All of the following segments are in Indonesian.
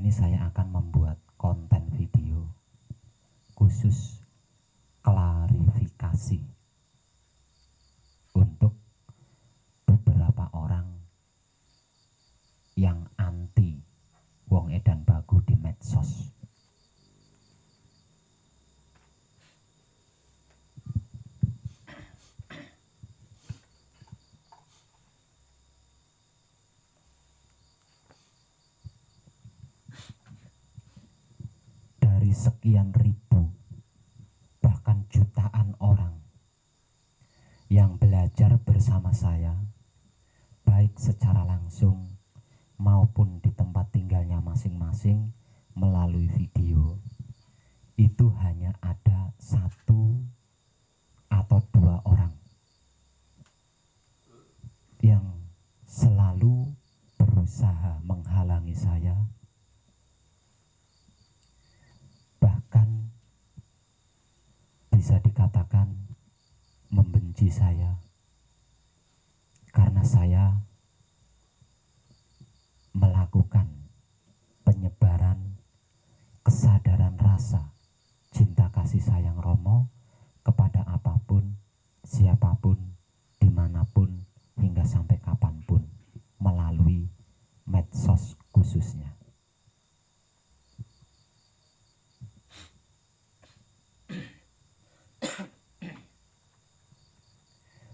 ini saya akan membuat konten video khusus klarifikasi untuk beberapa orang yang anti wong edan bagu di medsos. Dari sekian ribu bahkan jutaan orang yang belajar bersama saya, baik secara langsung maupun di tempat tinggalnya masing-masing melalui video, itu hanya ada 1 atau 2 orang yang selalu berusaha menghalangi saya, bahkan bisa dikatakan membenci saya karena saya melakukan penyebaran kesadaran rasa cinta kasih sayang Romo kepada apapun, siapapun, dimanapun, hingga sampai kapanpun melalui medsos khususnya.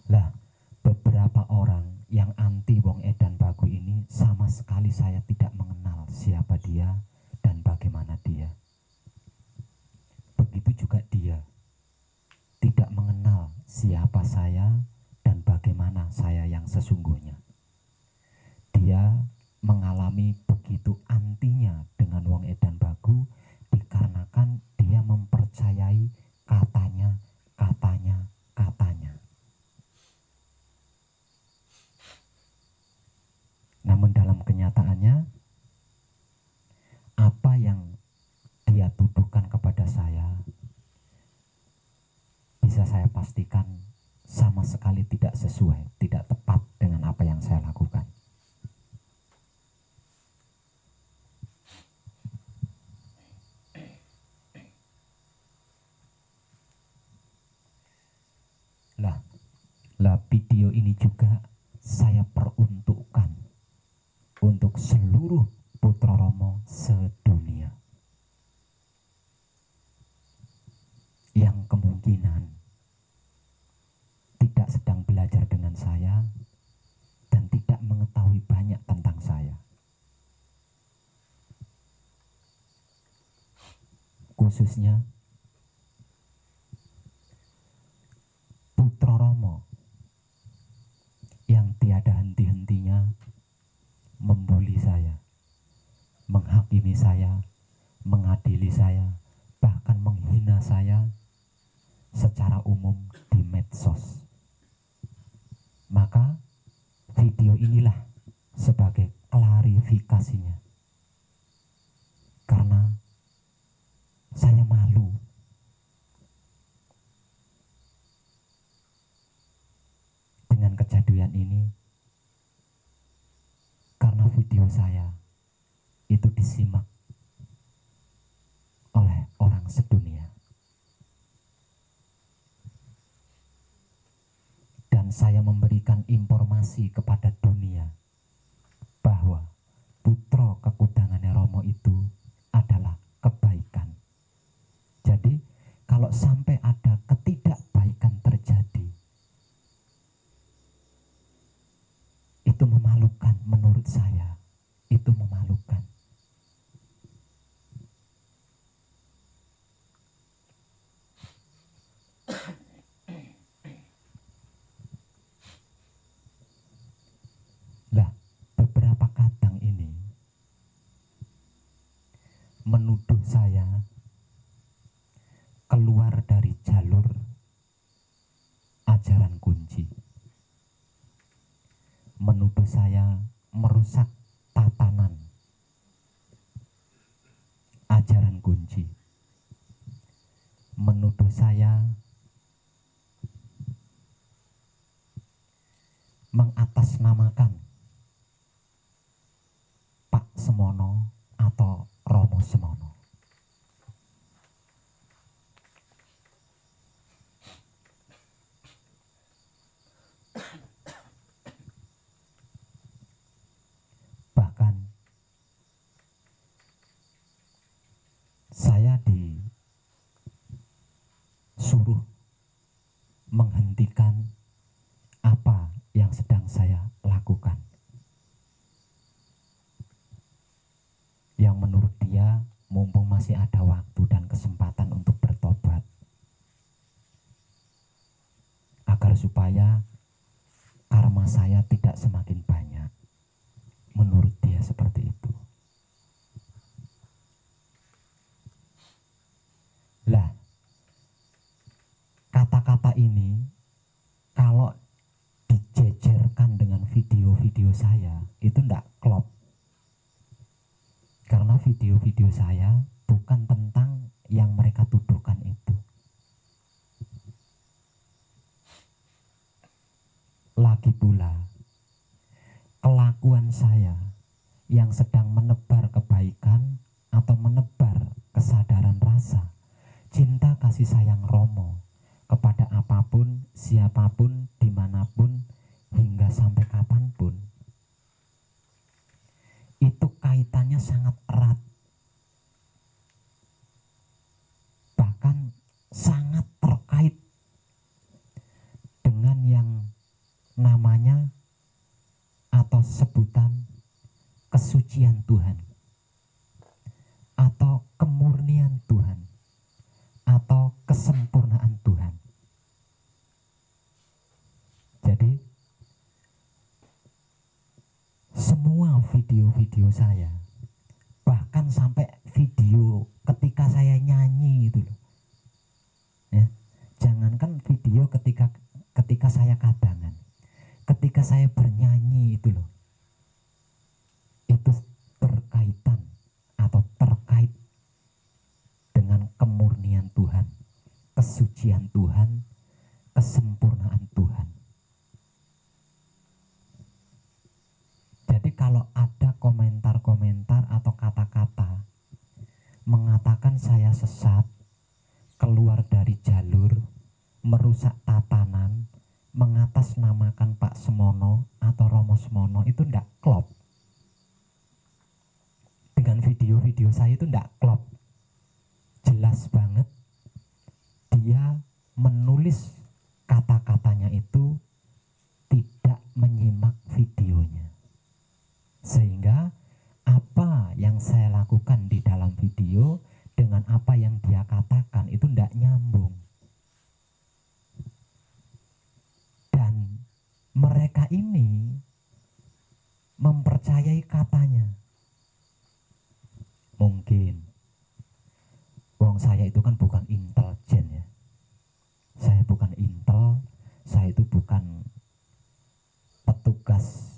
Lah, beberapa orang yang anti wong edan bagu ini sama sekali saya tidak mengenal siapa dia dan bagaimana dia. Begitu juga dia tidak mengenal siapa saya dan bagaimana saya yang sesungguhnya. Dia mengalami begitu antinya dengan wong edan bagu dikarenakan dia mempercayai katanya. Namun dalam kenyataannya, apa yang dia tuduhkan kepada saya, bisa saya pastikan sama sekali tidak sesuai, tidak tepat dengan apa yang saya lakukan. Lah video ini juga saya peruntukkan untuk seluruh putra Romo sedunia yang kemungkinan tidak sedang belajar dengan saya dan tidak mengetahui banyak tentang saya. Khususnya putra Romo yang tiada henti-hentinya membuli saya, menghakimi saya, mengadili saya, bahkan menghina saya secara umum di medsos. Maka video inilah sebagai klarifikasinya. Karena saya malu dengan kejadian ini, karena video saya itu disimak oleh orang sedunia. Dan saya memberikan informasi kepada dunia bahwa putra kekudangannya Romo itu adalah kebaikan. Jadi kalau sampai ada ketidakbaikan terjadi, itu memalukan menurut saya, itu memalukan. Lah, beberapa kadang ini menuduh saya keluar dari jalur ajaran kunci, menuduh saya merusak tatanan ajaran kunci, menuduh saya mengatasnamakan Pak Semono atau supaya karma saya tidak semakin banyak. Menurut dia seperti itu. Lah, kata-kata ini kalau dijejerkan dengan video-video saya itu ndak klop. Karena video-video saya bukan tentang yang mereka tuduhkan itu. Lagi pula, kelakuan saya yang sedang menebar kebaikan atau menebar kesadaran rasa, cinta kasih sayang Romo kepada apapun, siapapun, dimanapun, hingga sampai kapanpun, itu kaitannya sangat erat, bahkan sangat terkait dengan yang namanya atau sebutan kesucian Tuhan atau kemurnian Tuhan atau kesempurnaan Tuhan. Jadi semua video-video saya, bahkan sampai video ketika saya nyanyi itu loh ya, jangankan video ketika saya kadangan, ketika saya bernyanyi itu loh, itu berkaitan atau terkait dengan kemurnian Tuhan, kesucian Tuhan, kesempurnaan Tuhan. Jadi kalau ada komentar-komentar atau kata-kata mengatakan saya sesat, keluar dari jalur, merusak tatanan, mengatasnamakan Pak Semono atau Romo Semono, itu ndak klop. Dengan video-video saya itu ndak klop. Jelas banget dia menulis kata-katanya itu tidak menyimak videonya. Sehingga apa yang saya lakukan di dalam video dengan apa yang dia katakan itu ndak nyambung. Dan mereka ini mempercayai katanya. Mungkin wong saya itu kan bukan intelijen ya. Saya bukan intel, saya itu bukan petugas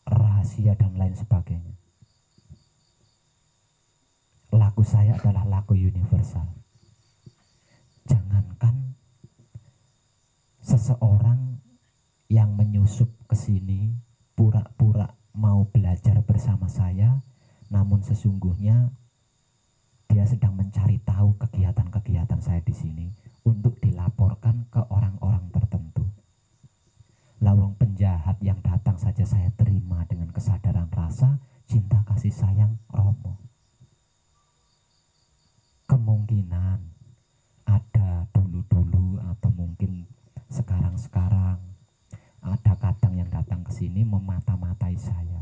rahasia dan lain sebagainya. Laku saya adalah laku universal. Jangankan seseorang yang menyusup ke sini pura-pura mau belajar bersama saya, namun sesungguhnya dia sedang mencari tahu kegiatan-kegiatan saya di sini untuk dilaporkan ke orang-orang tertentu. Lawang penjahat yang datang saja saya terima dengan kesadaran rasa, cinta kasih sayang Romo. Kemungkinan ada dulu-dulu atau mungkin sekarang-sekarang ada kadang yang datang ke sini memata-matai saya.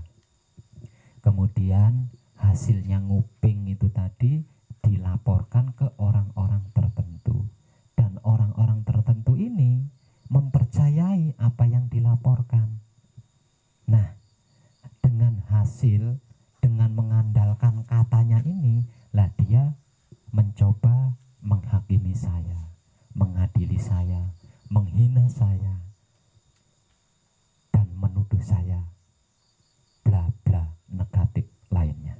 Kemudian hasilnya nguping itu tadi dilaporkan ke orang-orang tertentu, dan orang-orang tertentu ini mempercayai apa yang dilaporkan. Nah, dengan hasil, dengan mengandalkan katanya ini, lah dia mencoba menghakimi saya, mengadili saya, menghina saya, dan menuduh saya bla bla negatif lainnya.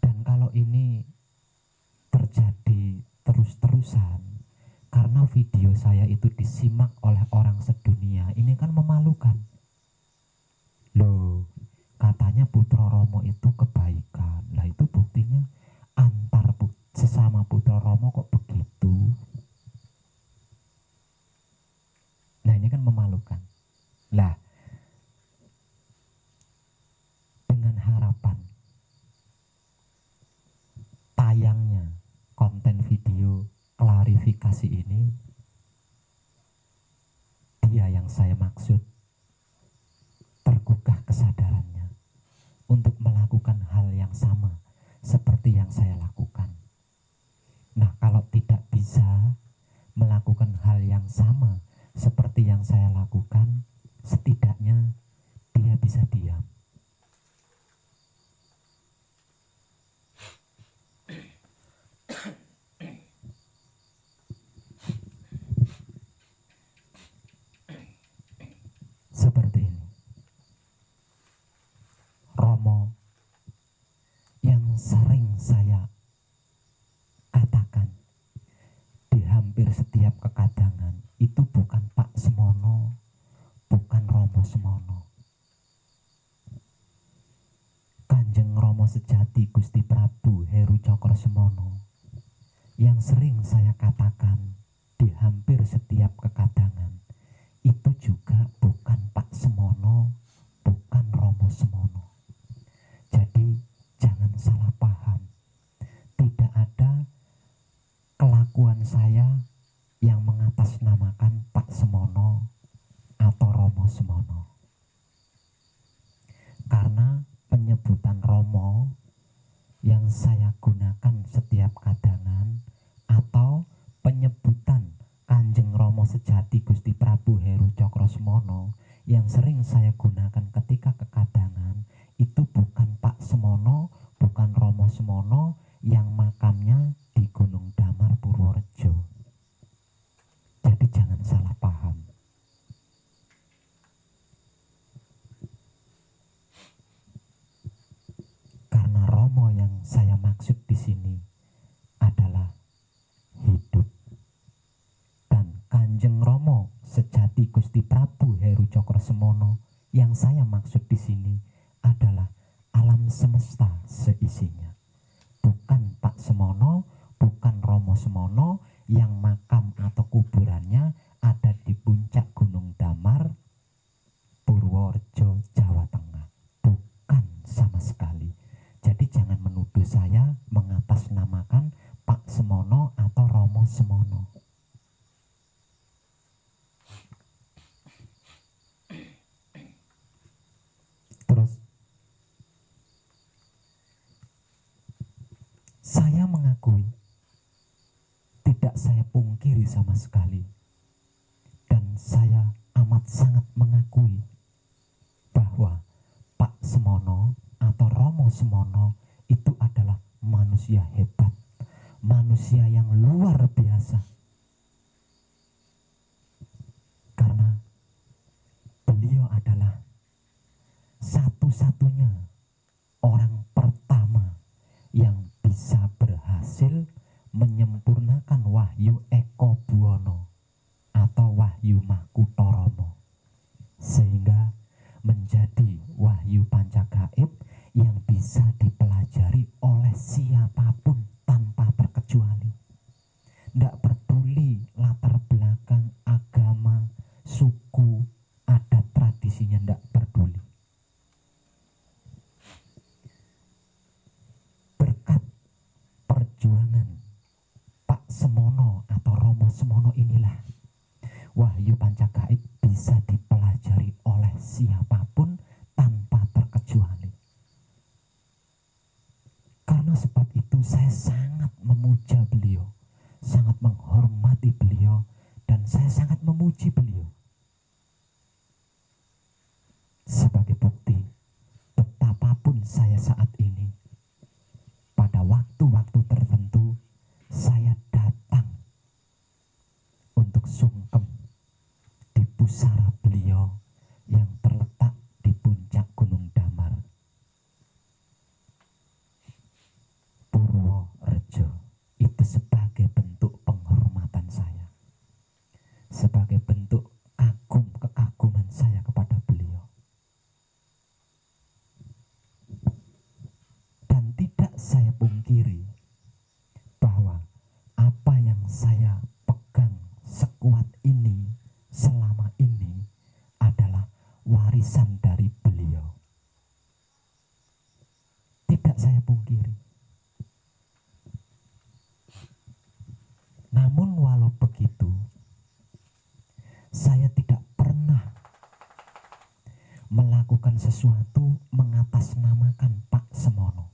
Dan kalau ini terjadi terus-terusan, karena video saya itu disimak oleh orang sedunia, ini kan memalukan. Loh, katanya Putra Romo itu kebaikan. Lah itu buktinya antar sesama Putra Romo kok begitu. Nah ini kan memalukan. Lah, dengan harapan tayangnya konten video klarifikasi ini, dia yang saya maksud tergugah kesadarannya untuk melakukan hal yang sama seperti yang saya lakukan. Nah kalau tidak bisa, melakukan hal yang sama seperti yang saya lakukan, setidaknya dia bisa diam. Seperti ini. Romo yang sering saya katakan di hampir setiap kekadangan itu bukan Pak Semono, bukan Romo Semono. Kanjeng Romo sejati Gusti Prabu Heru Cokro Semono yang sering saya katakan di hampir setiap kekadangan itu juga bukan Pak Semono, bukan Romo Semono. Jadi jangan salah paham. Tidak ada kelakuan saya yang mengatasnamakan Pak Semono atau Romo Semono. Karena penyebutan Romo yang saya gunakan setiap kadangan atau penyebutan Kanjeng Romo sejati Gusti Prabu Heru Cokro Semono yang sering saya gunakan ketika kekadangan itu bukan Pak Semono, bukan Romo Semono yang makamnya di Gunung Damar Purworejo. Jadi jangan salah paham. Karena Romo yang saya maksud di sini adalah hidup. Dan Kanjeng Romo sejati Gusti Prabu Heru Cokro Semono yang saya maksud di sini adalah alam semesta seisinya. Bukan Pak Semono, bukan Romo Semono yang makam atau kuburannya ada di puncak Gunung Damar, Purworejo, Jawa Tengah. Bukan sama sekali. Jadi jangan menuduh saya mengatasnamakan Pak Semono atau Romo Semono. Terus saya mengakui, tidak saya pungkiri sama sekali, dan saya amat sangat mengakui bahwa Pak Semono atau Romo Semono itu adalah manusia hebat, manusia yang luar biasa. Karena beliau adalah satu-satunya orang pertama yang bisa berhasil menyempurnakan Wahyu Eko Buwono atau Wahyu Makutoromo sehingga menjadi wahyu pancagaib yang bisa dipelajari oleh siapapun tanpa terkecuali. Tidak peduli latar belakang, agama, suku, adat, tradisinya, tidak peduli. Berkat perjuangan Pak Semono atau Romo Semono inilah wahyu pancagaib bisa dipelajari oleh siapapun tanpa terkecuali. Karena sebab itu saya sangat memuja beliau, sangat menghormati beliau, dan saya sangat memuji beliau. Sebagai bukti betapapun saya saat ini, pada waktu-waktu tertentu saya datang untuk sungkem di pusara beliau yang terletak di puncak Gunung Damar, Purworejo. Itu sebagai bentuk penghormatan saya, sebagai bentuk kekaguman saya kepada beliau. Dan tidak saya pungkiri bahwa apa yang saya pegang sekuat ini selama ini adalah warisan dari beliau. Tidak saya pungkiri. Namun walau begitu, saya tidak pernah melakukan sesuatu mengatasnamakan Pak Semono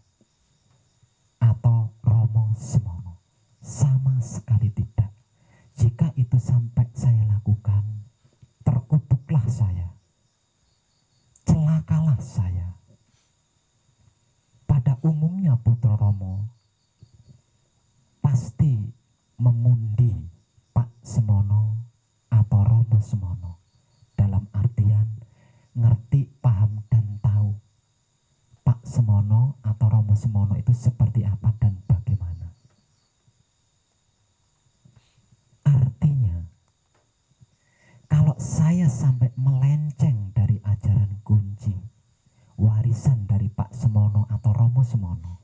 atau Romo Semono. Sama sekali tidak. Jika ketika itu sampai saya lakukan, terkutuklah saya, celakalah saya. Pada umumnya Putra Romo pasti memundi Pak Semono atau Romo Semono, dalam artian ngerti, paham, dan tahu Pak Semono atau Romo Semono itu seperti apa dan bagaimana. Artinya, kalau saya sampai melenceng dari ajaran kunci, warisan dari Pak Semono atau Romo Semono,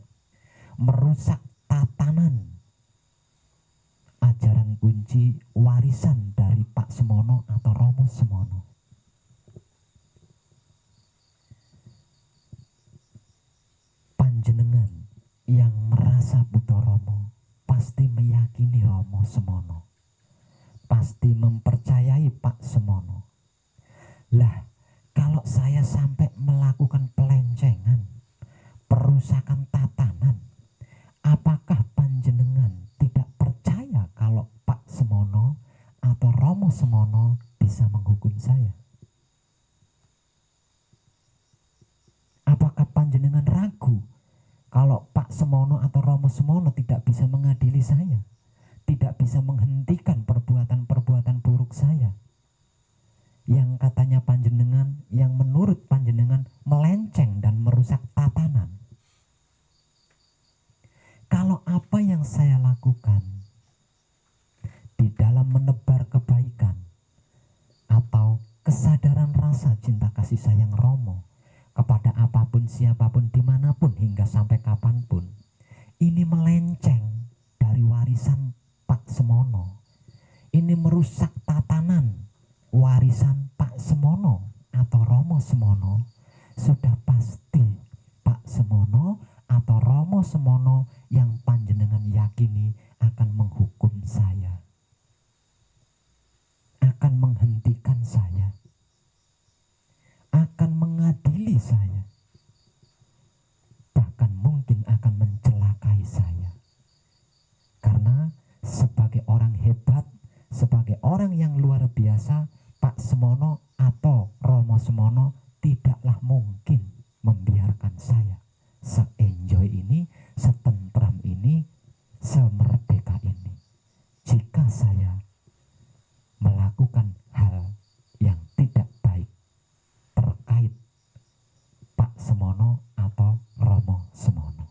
merusak tatanan ajaran kunci warisan dari Pak Semono atau Romo Semono, panjenengan yang merasa Putra Romo pasti meyakini Romo Semono, pasti mempercayai Pak Semono. Lah, kalau saya sampai melakukan pelencengan, perusakan tatanan, apakah panjenengan tidak percaya kalau Pak Semono atau Romo Semono bisa menghukum saya? Apakah panjenengan ragu kalau Pak Semono atau Romo Semono tidak bisa mengadili saya, tidak bisa menghentikan perbuatan-perbuatan buruk saya, yang katanya panjenengan, yang menurut panjenengan melenceng dan merusak tatanan? Kalau apa yang saya lakukan di dalam menebar kebaikan atau kesadaran rasa cinta kasih sayang Romo kepada apapun, siapapun, dimanapun, hingga sampai kapanpun, ini melenceng dari warisan Pak Semono, ini merusak tatanan warisan Pak Semono atau Romo Semono, sudah pasti Pak Semono atau Romo Semono yang panjenengan yakini akan menghukum saya, akan menghentikan saya, akan mengadili saya, bahkan mungkin akan mencelakai saya. Karena sebagai orang hebat, sebagai orang yang luar biasa, Pak Semono atau Romo Semono tidaklah mungkin membiarkan saya se-enjoy ini, setentram ini, semerdeka ini, jika saya melakukan hal yang tidak baik terkait Pak Semono atau Romo Semono.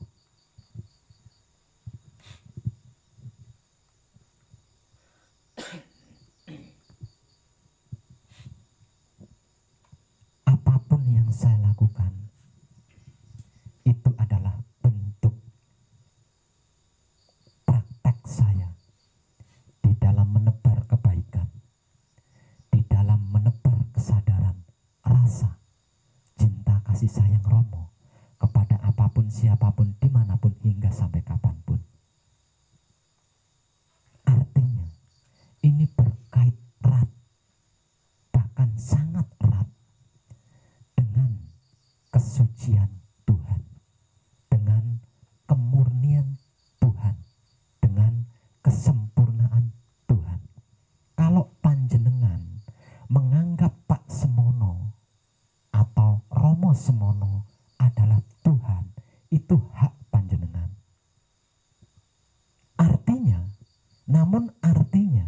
Apapun yang saya lakukan, itu adalah bentuk praktek saya di dalam menebar kebaikan, di dalam menebar kesadaran rasa cinta kasih sayang Romo kepada apapun, siapapun, dimanapun, hingga sampai kapanpun. Artinya, ini berkait erat, bahkan sangat erat dengan kesucian Tuhan, dengan kemurnian Tuhan, dengan kesempurnaan Tuhan. Kalau panjenengan menganggap Pak Semono atau Romo Semono adalah Tuhan, itu hak panjenengan. Artinya, namun artinya,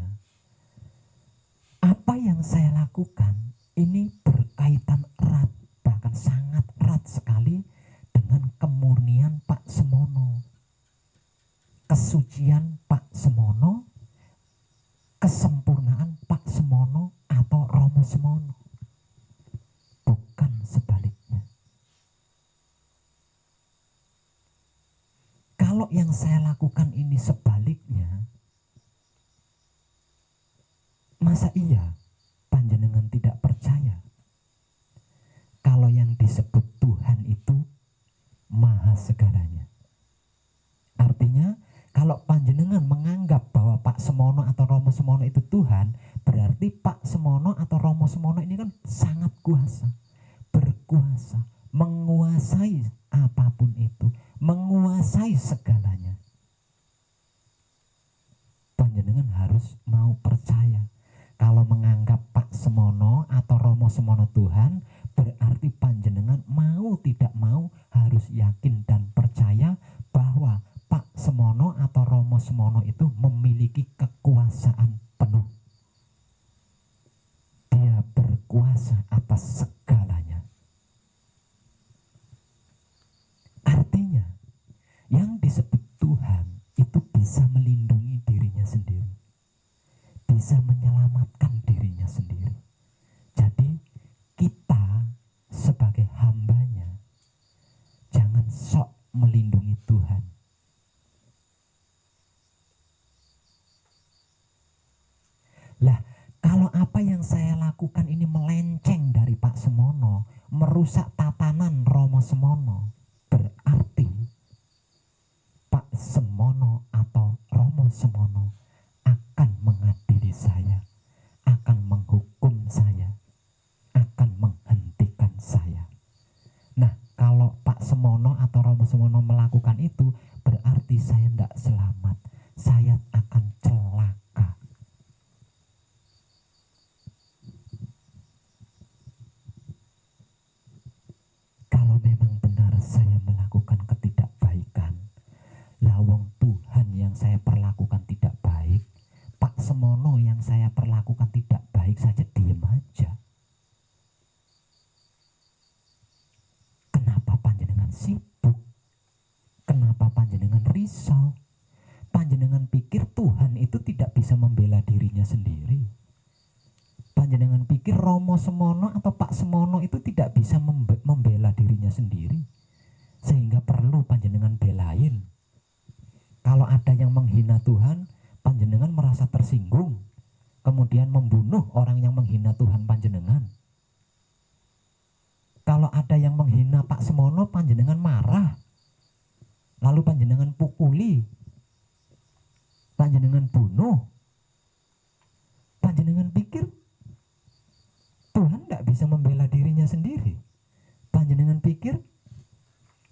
apa yang saya lakukan ini berkaitan erat, bahkan sangat erat sekali dengan kemurnian Pak Semono, kesucian Pak Semono, kesempurnaan Pak Semono atau Romo Semono, bukan sebaliknya. Kalau yang saya lakukan ini sebaliknya, masa iya panjenengan tidak percaya kalau yang disebut Tuhan itu maha segalanya? Artinya, kalau panjenengan menganggap bahwa Pak Semono atau Romo Semono itu Tuhan, berarti Pak Semono atau Romo Semono ini kan sangat kuasa, berkuasa, menguasai apapun itu, menguasai segalanya. panjenengan harus mau percaya. Kalau menganggap Pak Semono atau Romo Semono Tuhan, berarti panjenengan mau tidak mau harus yakin dan percaya bahwa Pak Semono atau Romo Semono itu memiliki kekuasaan penuh. Dia berkuasa atas segalanya. Artinya, yang disebut Tuhan itu bisa melindungi dirinya sendiri, bisa menyelamatkan dirinya sendiri. Jadi kita sebagai hambanya jangan sok melindungi Tuhan. Lah, kalau apa yang saya lakukan ini melenceng dari Pak Semono, merusak tatanan Romo Semono, berarti Pak Semono atau Romo Semono akan mengadili saya, akan menghukum saya, akan menghentikan saya. Nah, kalau Pak Semono atau Romo Semono melakukan itu, berarti saya tidak selamat, saya akan celaka. Kalau memang benar saya melakukan ketidakbaikan, lawang Tuhan yang saya perlakukan tidak baik, Pak Semono yang saya perlakukan tidak baik saja, diem aja. Kenapa panjenengan sibuk? Kenapa panjenengan risau? Panjenengan pikir Tuhan itu tidak bisa membela dirinya sendiri? Panjenengan pikir Romo Semono atau Pak Semono itu tidak bisa membela dirinya sendiri, sehingga perlu panjenengan belain? Kalau ada yang menghina Tuhan, panjenengan merasa tersinggung, kemudian membunuh orang yang menghina Tuhan panjenengan. Kalau ada yang menghina Pak Semono, panjenengan marah, lalu panjenengan pukuli, panjenengan bunuh. Panjenengan pikir Tuhan tidak bisa membela dirinya sendiri? Panjenengan pikir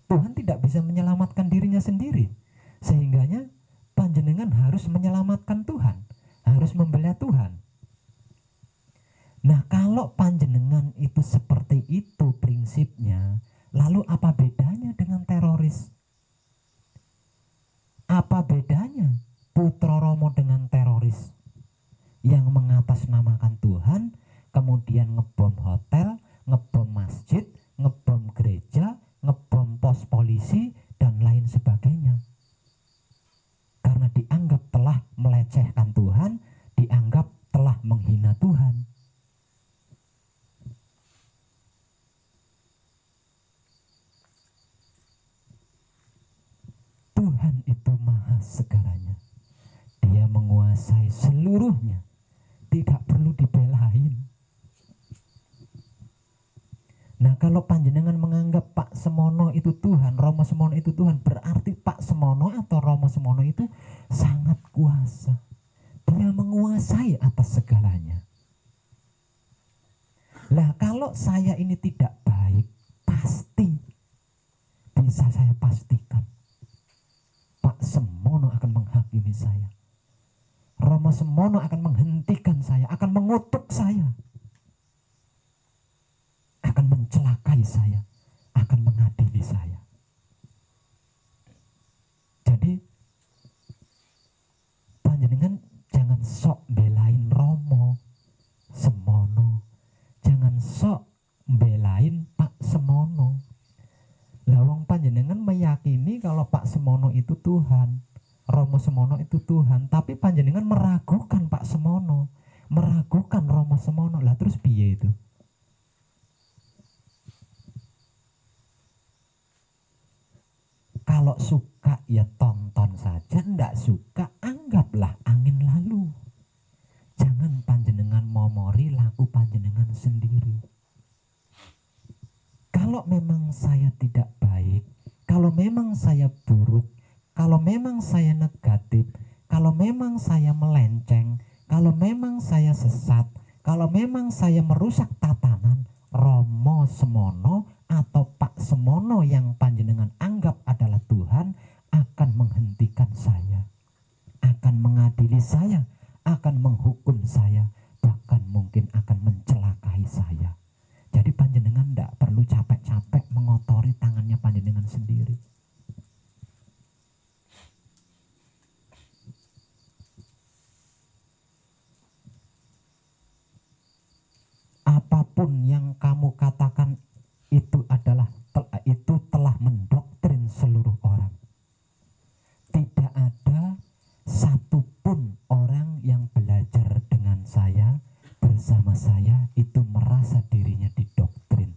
Tuhan tidak bisa menyelamatkan dirinya sendiri? Sehingganya panjenengan harus menyelamatkan Tuhan, harus membela Tuhan. Nah, kalau panjenengan itu seperti itu prinsipnya, lalu apa bedanya dengan teroris? Apa bedanya Putra Romo dengan teroris yang mengatasnamakan Tuhan, kemudian ngebom hotel, ngebom masjid, ngebom gereja, ngebom pos polisi, dan lain sebagainya? Karena dianggap telah melecehkan Tuhan, dianggap telah menghina Tuhan. Tuhan itu maha segalanya. Dia menguasai seluruhnya, tidak perlu dibelain. Nah, kalau panjenengan menganggap Pak Semono itu Tuhan, Romo Semono itu Tuhan, berarti Pak Semono atau Romo Semono itu sangat kuasa. Dia menguasai atas segalanya. Lah, kalau saya ini tidak baik, pasti bisa saya pastikan Pak Semono akan menghakimi saya. Romo Semono akan menghentikan saya, akan mengutuk saya, akan mencelakai saya, akan mengadili saya. Jadi panjenengan jangan sok belain Romo Semono, jangan sok belain Pak Semono. Lawang panjenengan meyakini kalau Pak Semono itu Tuhan, Romo Semono itu Tuhan, tapi panjenengan meragukan Pak Semono, meragukan Romo Semono. Lah terus piye itu? Kalau suka ya tonton saja, ndak suka anggaplah angin lalu. Jangan panjenengan momori laku panjenengan sendiri. Kalau memang saya tidak baik, kalau memang saya buruk, kalau memang saya negatif, kalau memang saya melenceng, kalau memang saya sesat, kalau memang saya merusak tatanan, Romo Semono atau Pak Semono yang panjenengan anggap adalah Tuhan akan menghentikan saya, akan mengadili mengadili saya, akan menghukum saya, bahkan mungkin akan mencelakai saya. Jadi panjenengan tidak perlu capek-capek mengotori tangannya panjenengan sendiri. Apapun yang kamu katakan itu telah mendoktrin seluruh orang. Tidak ada satupun orang yang belajar dengan saya, bersama saya, itu merasa dirinya didoktrin.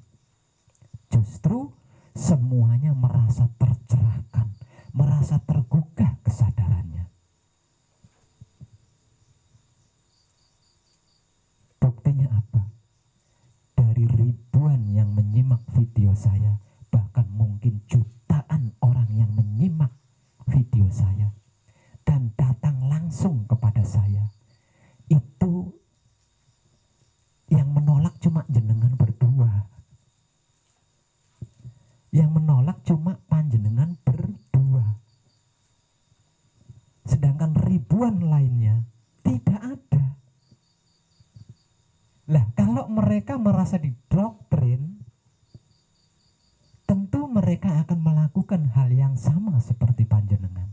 Justru semuanya merasa tercerahkan, merasa tergugah kesadarannya. Buktinya apa? Dari ribuan yang menyimak video saya, bahkan mungkin jutaan orang yang menyimak video saya dan datang langsung kepada saya, itu yang menolak cuma jenengan berdua. Yang menolak cuma panjenengan berdua. Sedangkan ribuan lainnya tidak ada. Lah, kalau mereka merasa didoktrin, tentu mereka akan melakukan hal yang sama seperti panjenengan.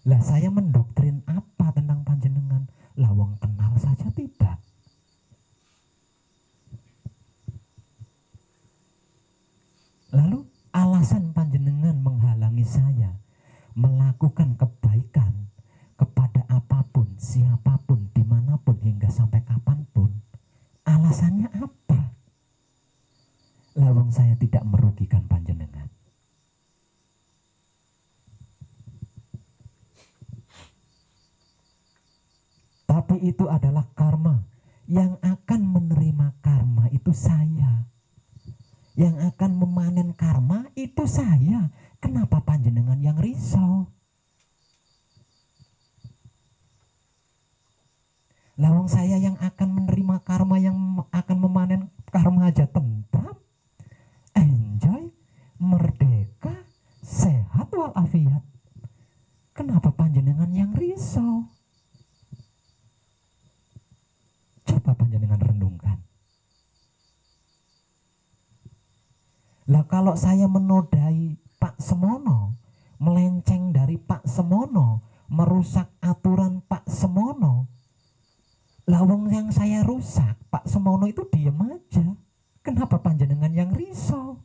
Lah, saya mendoktrin apa tentang panjenengan? Lawang kenal saja tidak. Lalu alasan panjenengan menghalangi saya melakukan kebaikan kepada apapun, siapapun, dimanapun, hingga sampai kapanpun, alasannya apa? Lawang saya tidak merugikan panjenengan. Tapi itu adalah karma. Yang akan menerima karma itu saya. Yang akan memanen karma itu saya. Kenapa panjenengan yang risau? Lawang saya yang akan menerima karma, yang akan memanen karma aja tentram, enjoy, merdeka, sehat walafiat. Kenapa panjenengan yang risau? Coba panjenengan renungkan. Lah, kalau saya menodai Pak Semono, melenceng dari Pak Semono, merusak aturan Pak Semono, lawang yang saya rusak, Pak Semono itu diem aja. Kenapa panjenengan yang risau?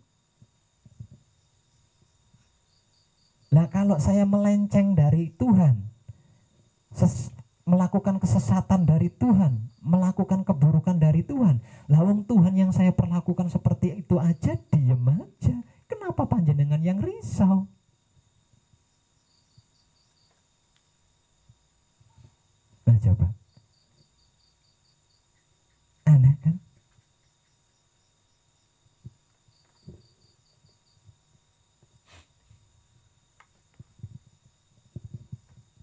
Lah, kalau saya melenceng dari Tuhan, melakukan kesesatan dari Tuhan, melakukan keburukan dari Tuhan, lawang Tuhan yang saya perlakukan seperti itu aja diem aja. Kenapa panjenengan yang risau? Nah, coba. Aneh kan?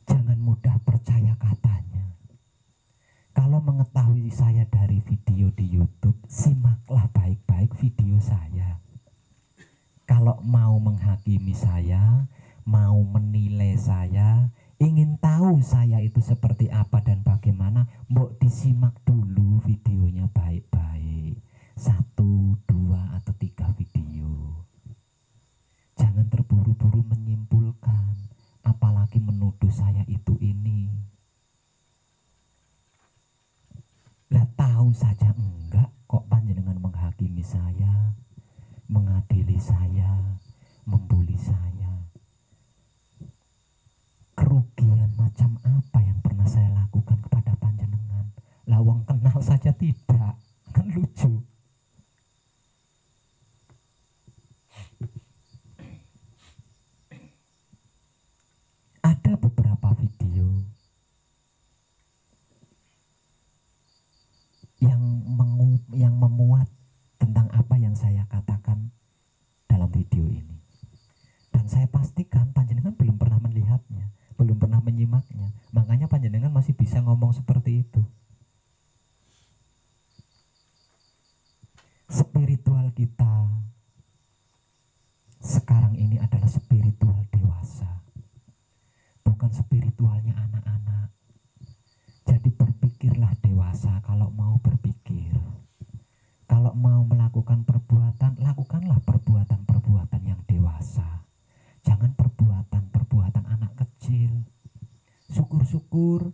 Jangan mudah percaya katanya. Kalau mengetahui saya dari video di YouTube, simaklah baik-baik video saya. Kalau mau menghakimi saya, mau menilai saya, ingin tahu saya itu seperti apa dan bagaimana, mbok disimak dulu videonya baik-baik. 1, 2, atau 3 video. Jangan terburu-buru menyimpulkan, apalagi menuduh saya itu ini. Lah, tahu saja enggak kok panjenengan menghakimi saya, mengadili saya, membuli saya. Kerugian macam apa yang pernah saya lakukan kepada panjenengan? Lawang kenal saja tidak. Kan lucu. Ada beberapa video yang memuat tentang apa yang saya katakan dalam video ini. Dan saya pastikan panjenengan belum pernah melihatnya, belum pernah menyimaknya. Makanya panjenengan masih bisa ngomong seperti itu. Spiritual kita sekarang ini adalah spiritual dewasa. Bukan melakukan spiritualnya anak-anak. Jadi berpikirlah dewasa kalau mau berpikir. Kalau mau melakukan perbuatan, lakukanlah perbuatan-perbuatan yang dewasa. Jangan perbuatan-perbuatan anak kecil. Syukur-syukur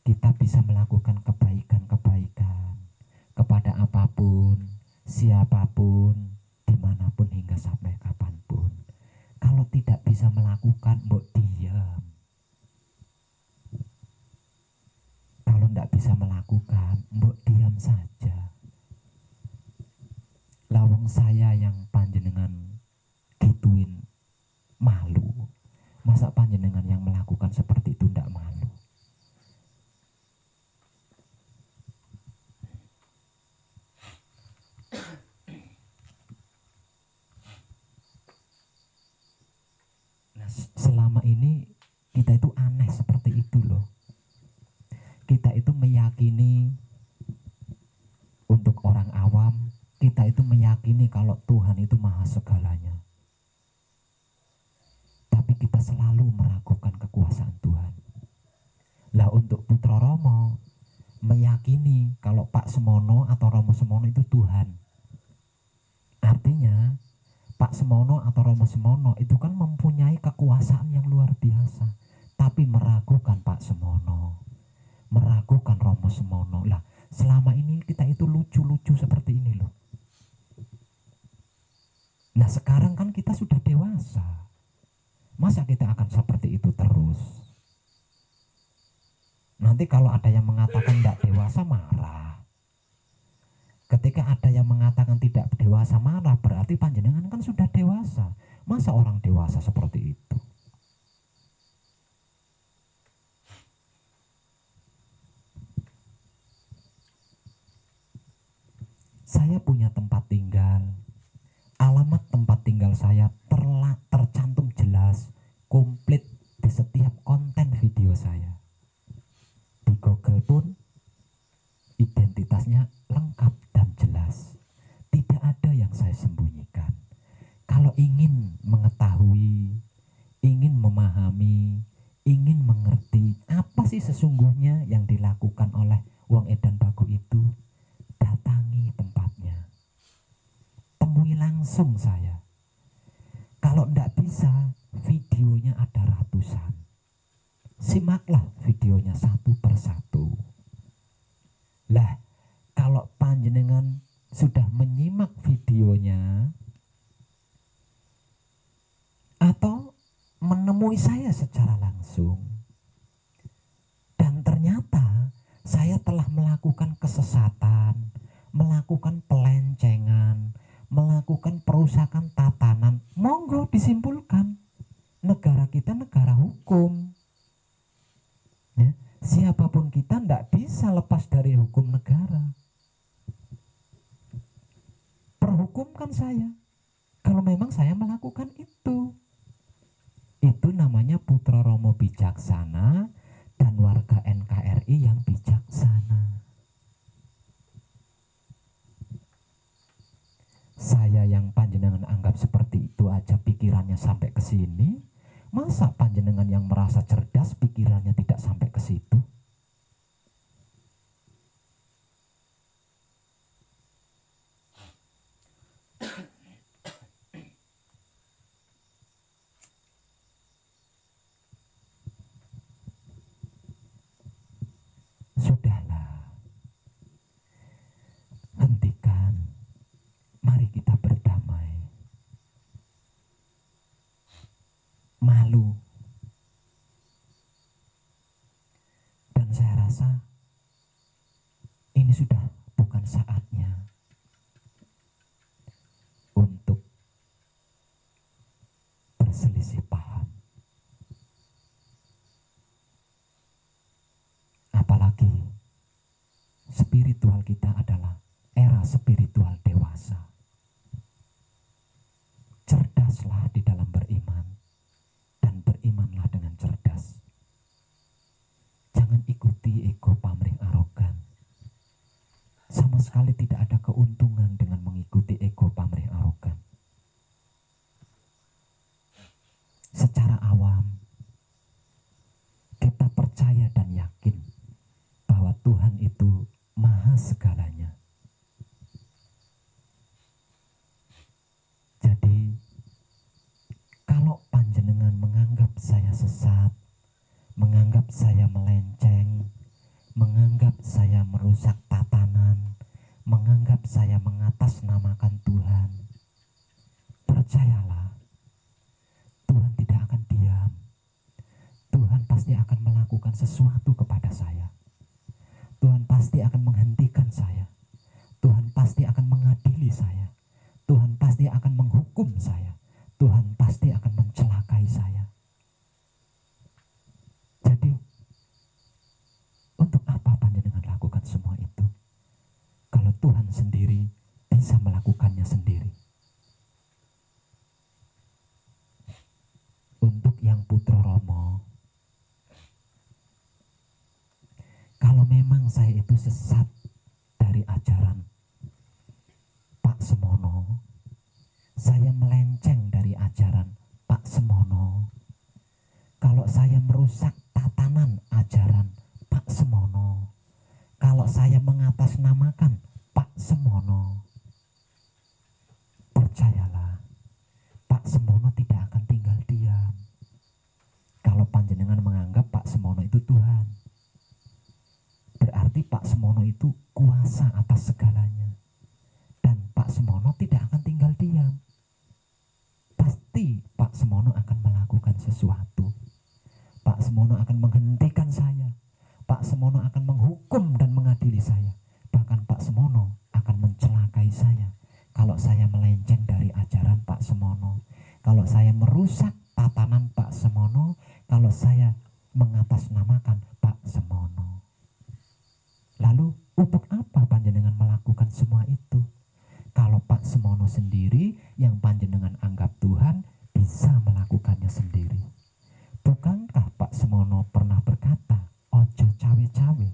kita bisa melakukan kebaikan-kebaikan kepada apapun, siapapun, dimanapun hingga sampai kapanpun. Kalau tidak bisa melakukan, mbok diam. Kalau tidak bisa melakukan, mbok diam saja. Lawang saya yang panjenengan gituin malu. Masa panjenengan yang melakukan seperti itu tidak malu? Nah, selama ini kita itu aneh seperti itu loh. Kita itu meyakini, untuk orang awam, kita itu meyakini kalau Tuhan itu maha segalanya. Tapi kita selalu meragukan kekuasaan Tuhan. Lah untuk Putra Romo meyakini kalau Pak Semono atau Romo Semono itu Tuhan. Artinya Pak Semono atau Romo Semono itu kan mempunyai kekuasaan yang luar biasa. Tapi meragukan Pak Semono, meragukan Romo Semono. Lah selama ini kita itu lucu-lucu seperti ini loh. Nah sekarang kan kita sudah dewasa. Masa kita akan seperti itu terus? Nanti kalau ada yang mengatakan tidak dewasa, marah. Ketika ada yang mengatakan tidak dewasa, marah, berarti panjenengan kan sudah dewasa. Masa orang dewasa seperti itu? Saya punya tempat tinggal. Alamat tempat tinggal saya tercantum jelas, komplit di setiap konten video saya. Di Google pun identitasnya lengkap dan jelas. Tidak ada yang saya sembunyikan. Kalau ingin mengetahui, ingin memahami, ingin mengerti apa sih sesungguhnya yang dilakukan oleh Wong Edan Bagu itu, datangi tempatnya. Temui langsung saya. Kalau tidak bisa, videonya ada ratusan. Simaklah videonya satu persatu. Lah, kalau panjenengan sudah menyimak videonya atau menemui saya secara langsung, dan ternyata saya telah melakukan kesesatan, melakukan pelencengan, melakukan perusakan tatanan, monggo disimpulkan. Negara kita negara hukum. Ya, siapapun kita tidak bisa lepas dari hukum negara. Perhukumkan saya kalau memang saya melakukan itu. Itu namanya Putra Romo bijaksana dan warga NKRI yang bijaksana. Saya yang panjenengan anggap seperti itu aja pikirannya sampai ke sini, masa panjenengan yang merasa cerdas pikirannya tidak sampai ke situ? Sudahlah, hentikan. Mari kita berdamai. Malu. Dan saya rasa ini sudah bukan saatnya untuk berselisih paham. Apalagi spiritual kita adalah era spiritual dewasa. Cerdaslah di dalam beriman dan berimanlah dengan cerdas. Jangan ikuti ego pamrih arogan. Sama sekali tidak ada keuntungan dengan mengikuti ego pamrih arogan. Secara awam, melenceng, menganggap saya merusak tatanan, menganggap saya mengatasnamakan Tuhan, percayalah, Tuhan tidak akan diam. Tuhan pasti akan melakukan sesuatu kepada saya. Tuhan pasti akan menghentikan saya. Tuhan pasti akan mengadili saya. Tuhan pasti akan menghukum saya. Tuhan pasti akan mencelakai saya. Jadi, untuk apa panjenengan lakukan semua itu? Kalau Tuhan sendiri bisa melakukannya sendiri. Untuk yang putra Romo, kalau memang saya itu sesat dari ajaran Pak Semono, saya melenceng dari ajaran Pak Semono, kalau saya merusak tatanan ajaran Pak Semono, kalau saya mengatasnamakan Pak Semono, percayalah, Pak Semono tidak akan tinggal diam. Kalau panjenengan menganggap Pak Semono itu Tuhan, berarti Pak Semono itu kuasa atas segalanya. Dan Pak Semono tidak akan tinggal diam. Pasti Pak Semono akan melakukan sesuatu. Pak Semono akan menghentikan saya. Pak Semono akan menghukum dan mengadili saya. Bahkan Pak Semono akan mencelakai saya kalau saya melenceng dari ajaran Pak Semono. Kalau saya merusak tatanan Pak Semono, kalau saya mengatasnamakan Pak Semono. Lalu untuk apa panjenengan melakukan semua itu? Kalau Pak Semono sendiri yang panjenengan anggap Tuhan bisa melakukannya sendiri. Bukankah Pak Semono pernah berkata, ojo cawe-cawe?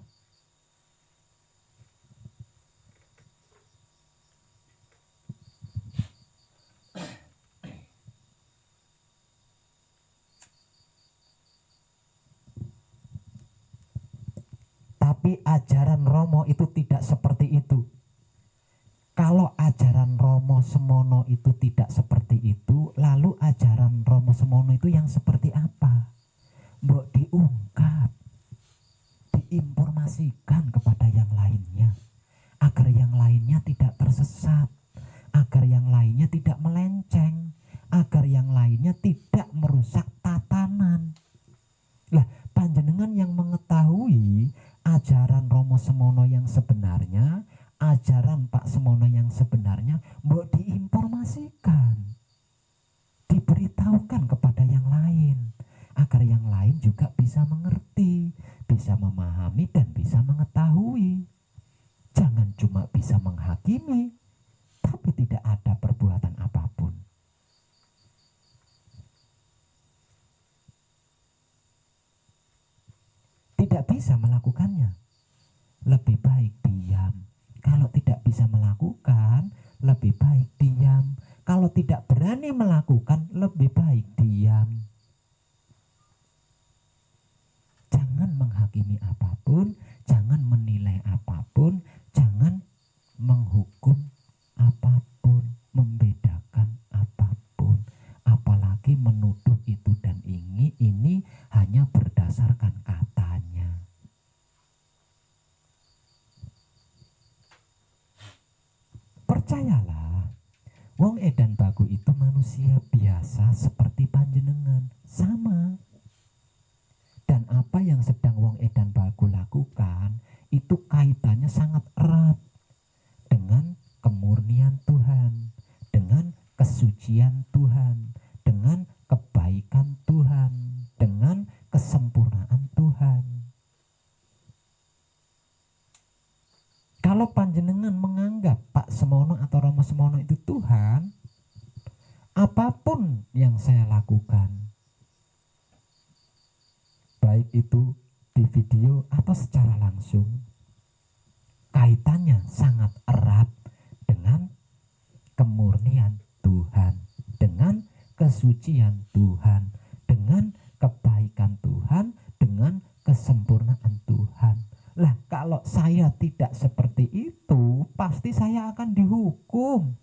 Tapi ajaran Romo itu tidak seperti itu. Kalau ajaran Romo Semono itu tidak seperti itu, lalu ajaran Romo Semono itu yang seperti apa? Mbok diungkap, diinformasikan kepada yang lainnya, agar yang lainnya tidak tersesat, agar yang lainnya tidak melenceng, agar yang lainnya tidak merusak tatanan. Lah, panjenengan yang mengetahui ajaran Romo Semono yang sebenarnya, ajaran Pak Semono yang sebenarnya, mbok diinformasikan, diberitahukan kepada yang lain, agar yang lain juga bisa mengerti, bisa memahami dan bisa mengetahui. Jangan cuma bisa menghakimi, tapi tidak ada perbuatan apapun. Tidak bisa melakukannya, lebih baik diam. Kalau tidak bisa melakukan, lebih baik diam. Kalau tidak berani melakukan, lebih baik diam. Jangan menghakimi apapun, jangan menilai apapun, jangan menghukum apapun, membedakan apapun, apalagi menuduh itu dan ini hanya berdasarkan katanya. Percayalah, wong edan baku itu manusia biasa seperti panjenengan, sama. Dan apa yang sedang wong edan baku lakukan itu kaitannya sangat erat dengan kemurnian Tuhan, dengan kesucian Tuhan, dengan kebaikan Tuhan, dengan kesempurnaan Tuhan. Kalau panjenengan menganggap Pak Semono atau Romo Semono itu Tuhan, apapun yang saya lakukan, baik itu di video atau secara langsung, kaitannya sangat erat dengan kemurnian Tuhan, dengan kesucian Tuhan, dengan kebaikan Tuhan, dengan kesempurnaan Tuhan. Lah, kalau saya tidak seperti itu, pasti saya akan dihukum,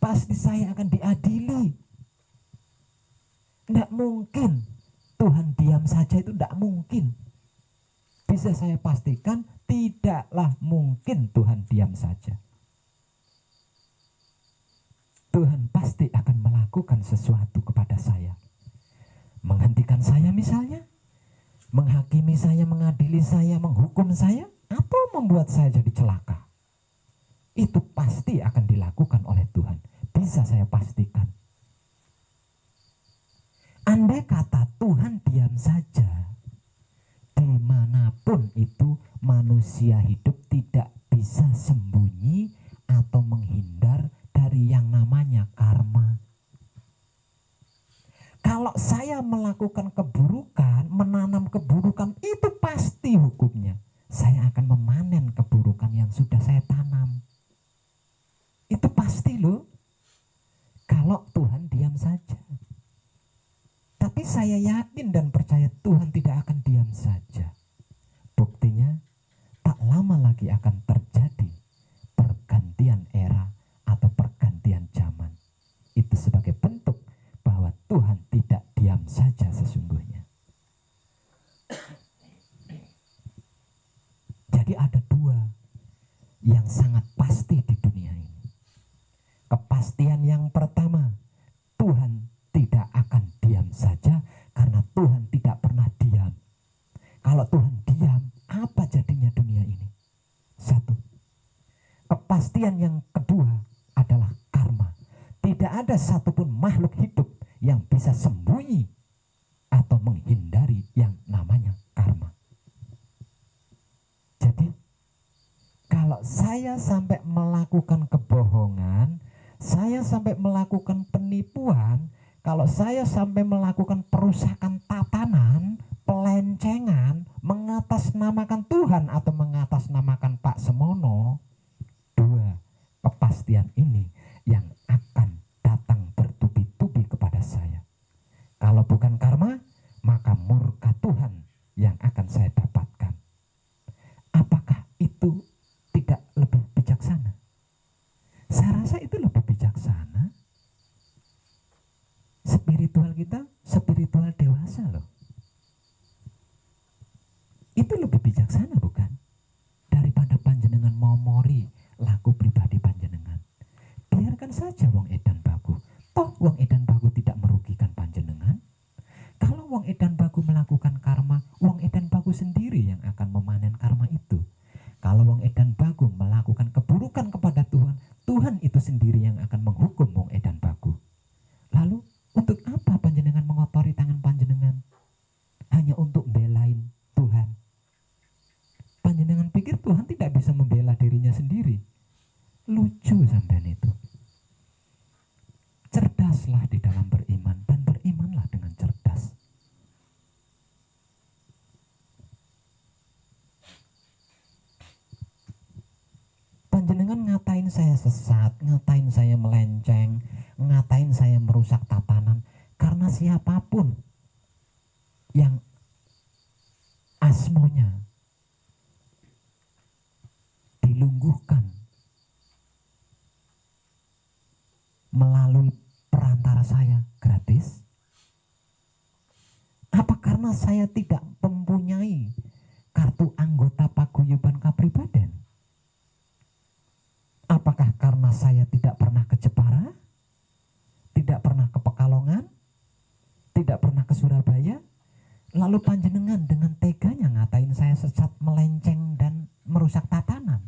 pasti saya akan diadili. Tidak mungkin Tuhan diam saja itu tidak mungkin. Bisa saya pastikan tidaklah mungkin Tuhan diam saja. Tuhan pasti akan melakukan sesuatu kepada saya. Menghentikan saya misalnya, menghakimi saya, mengadili saya, menghukum saya, atau membuat saya jadi celaka. Itu pasti akan dilakukan oleh Tuhan. Bisa saya pastikan. Andai kata Tuhan diam saja, dimanapun itu manusia hidup tidak bisa sembunyi atau menghindar dari yang namanya karma. Kalau saya melakukan keburukan, menanam keburukan, itu pasti hukumnya. Saya akan memanen keburukan yang sudah saya tanam. Itu pasti loh. Kalau Tuhan diam saja. Tapi saya yakin dan percaya Tuhan tidak akan diam saja. Buktinya, tak lama lagi akan terjadi pergantian era atau pergantian zaman. Itu sebagai bentuk bahwa Tuhan tidak diam saja sesungguhnya. Jadi ada dua yang sangat pasti di dunia ini. Kepastian yang pertama, Tuhan tidak akan diam saja karena Tuhan tidak pernah diam. Kalau Tuhan diam, apa jadinya dunia ini? Satu. Kepastian yang kedua adalah karma. Tidak ada satupun makhluk hidup yang bisa sembunyi atau menghindari yang namanya karma. Jadi, kalau saya sampai melakukan kebohongan, saya sampai melakukan penipuan, kalau saya sampai melakukan perusakan tatanan, pelencengan, mengatasnamakan Tuhan atau mengatasnamakan Pak Semono, dua kepastian ini yang akan datang bertubi-tubi kepada saya. Kalau bukan karma, maka murka Tuhan yang akan saya dapatkan. Apakah itu tidak lebih bijaksana? Saya rasa itu lebih bijaksana. Spiritual kita, spiritual dewasa loh. Itu lebih bijaksana bukan? Daripada panjenengan mau mori laku pribadi panjenengan. Biarkan saja wong edan baku. Toh wong edan baku tidak merugikan panjenengan. Kalau wong edan baku melakukan karma, wong edan baku sendiri yang akan memanen karma itu. Kalau wong edan baku melakukan keburukan kepada Tuhan, Tuhan itu sendiri yang akan menghukum wong edan baku. Lalu untuk apa panjenengan mengotori tangan panjenengan? Hanya untuk belain Tuhan. Panjenengan pikir Tuhan tidak bisa membela dirinya sendiri? Lucu sampean itu. Cerdaslah di dalam beriman dan berimanlah dengan cerdas. Panjenengan ngatain saya sesat, ngatain saya melenceng, ngatain saya merusak tatanan, karena siapapun yang asmonya dilungguhkan melalui perantara saya gratis, apa karena saya tidak mempunyai kartu anggota paguyuban Kapribaden? Apakah karena saya tidak pernah ke Jepara, tidak pernah ke Pekalongan, tidak pernah ke Surabaya, lalu panjenengan dengan teganya ngatain saya sesat, melenceng, dan merusak tatanan?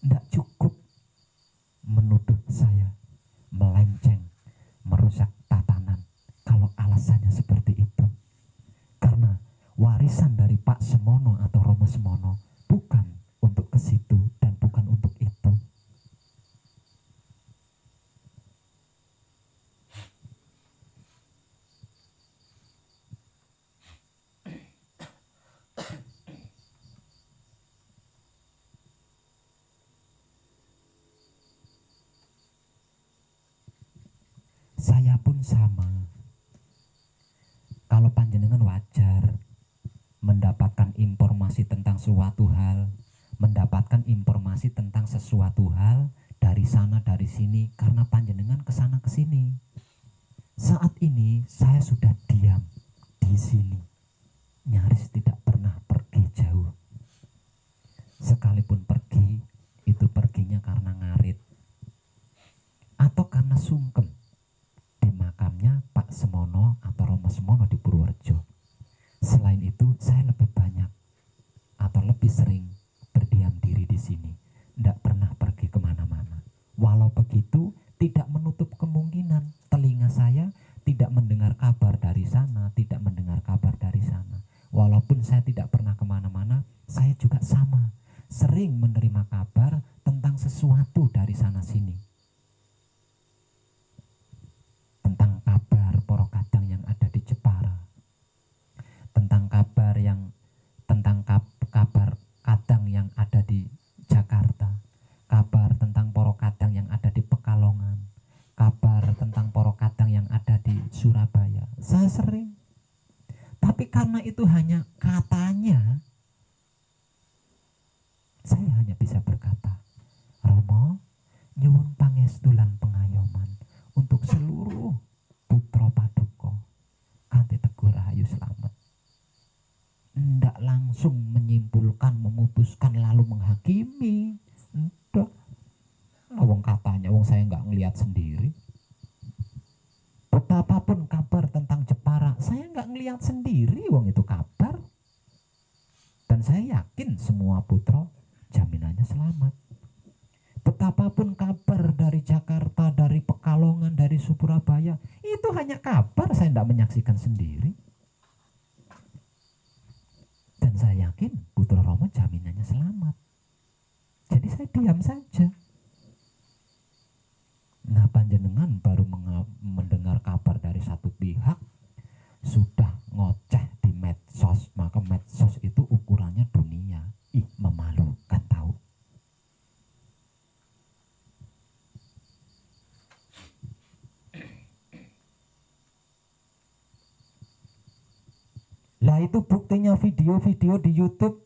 Tidak cukup menuduh saya melenceng, merusak tatanan kalau alasannya seperti itu. Karena warisan dari Pak Semono atau Romo Semono bukan untuk ke situ dan bukan untuk itu. Saya pun sama. Kalau panjenengan wajar mendapatkan informasi tentang suatu hal, mendapatkan informasi tentang sesuatu hal dari sana dari sini karena panjenengan kesana kesini. Saat ini saya sudah diam di sini, nyaris tidak pernah pergi jauh. Sekalipun pergi, itu perginya karena ngarit atau karena sungkem di makamnya Pak Semono atau Romo Semono di Purworejo. Selain itu, saya lebih banyak atau lebih sering berdiam diri di sini, tidak pernah pergi kemana-mana. Walau begitu, tidak menutup kemungkinan telinga saya tidak mendengar kabar dari sana, tidak mendengar kabar dari sana. Walaupun saya tidak pernah kemana-mana, saya juga sama, sering menerima kabar tentang sesuatu dari sana sini. Tentang kabar Poro Kadang yang ada di Jepara, tentang kabar kabar Kadang yang ada di Jakarta, kabar tentang Poro Kadang yang ada di Pekalongan, kabar tentang Poro Kadang yang ada di Surabaya. Saya sering. Tapi karena itu hanya katanya, saya hanya bisa berkata, Romo, nyuwun pangestulan pengayoman untuk seluruh putra paduka kanthi Teguh Rahayu Slamet. Ndak langsung menyimpulkan, memutuskan, lalu menghakimi. Ndak. Wong katanya, wong saya nggak ngelihat sendiri. Betapapun kabar tentang Jepara, saya nggak ngelihat sendiri, wong itu kabar. Dan saya yakin semua putra jaminannya selamat. Betapapun kabar dari Jakarta, dari Pekalongan, dari Surabaya, itu hanya kabar, saya tidak menyaksikan sendiri. Dan saya yakin putra Romo jaminannya selamat. Jadi saya diam saja. Nah, panjenengan baru mendengar kabar dari satu pihak, sudah ngoceh di medsos, maka medsos itu ukurannya dunia. Ih, memalukan tahu. Lah itu buktinya video-video di YouTube.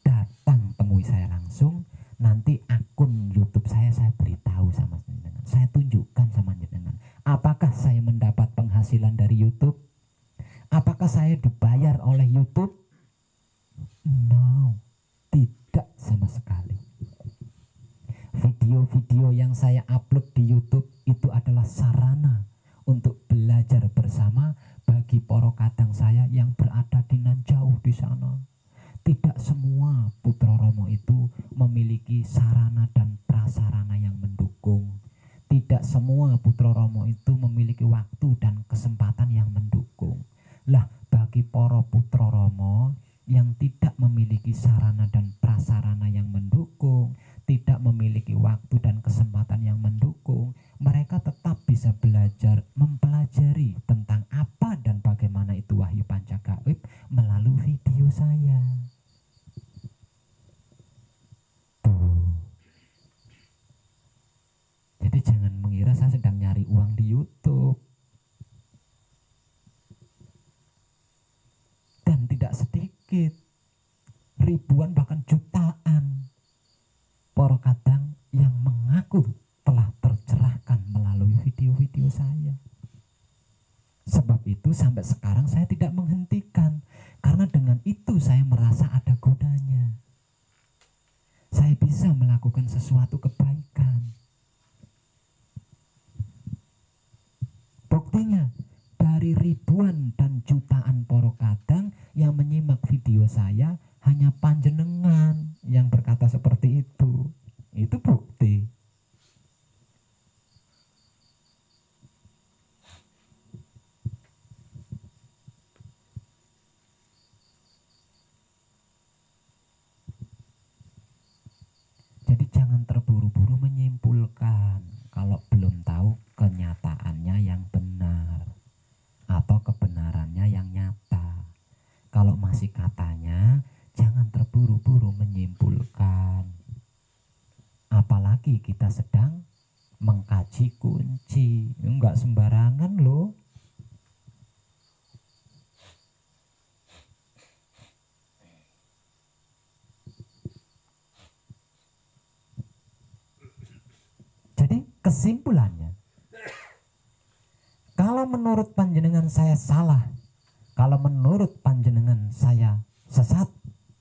Datang temui saya langsung. Nanti akun YouTube saya beritahu sama jenengan. Saya tunjukkan sama jenengan. Apakah saya mendapat penghasilan dari YouTube? Apakah saya dibayar oleh YouTube? No, tidak sama sekali. Video-video yang saya upload di YouTube itu adalah sarana untuk belajar bersama bagi Poro Kadang saya yang berada di nan jauh di sana. Tidak semua putra Romo itu memiliki sarana dan prasarana yang mendukung. Tidak semua putra Romo itu memiliki waktu dan kesempatan yang mendukung. Lah, bagi para putra Romo yang tidak memiliki sarana dan prasarana yang mendukung, tidak memiliki waktu dan kesempatan yang mendukung, mereka tetap bisa belajar, mempelajari tentang apa dan bagaimana itu wahyu pancagaib melalui video saya. Jadi jangan mengira saya sedang nyari uang di YouTube. Dan tidak sedikit, ribuan bahkan jutaan Poro Kadang yang mengaku telah tercerahkan melalui video-video saya. Sebab itu sampai sekarang saya tidak menghentikan, karena dengan itu saya merasa ada gunanya. Saya bisa melakukan sesuatu kebaikan. Buktinya, dari ribuan dan jutaan Poro Kadang yang menyimak video saya, hanya panjenengan yang berkata seperti itu. Itu bukti. Jadi jangan terburu-buru menyimpulkan kalau belum tahu kenyataannya yang benar atau kebenarannya yang nyata. Kalau masih katanya, jangan terburu-buru menyimpulkan. Apalagi kita sedang mengkaji kunci, enggak sembarangan loh. Jadi kesimpulannya, kalau Kalau menurut panjenengan saya salah, kalau menurut panjenengan saya sesat,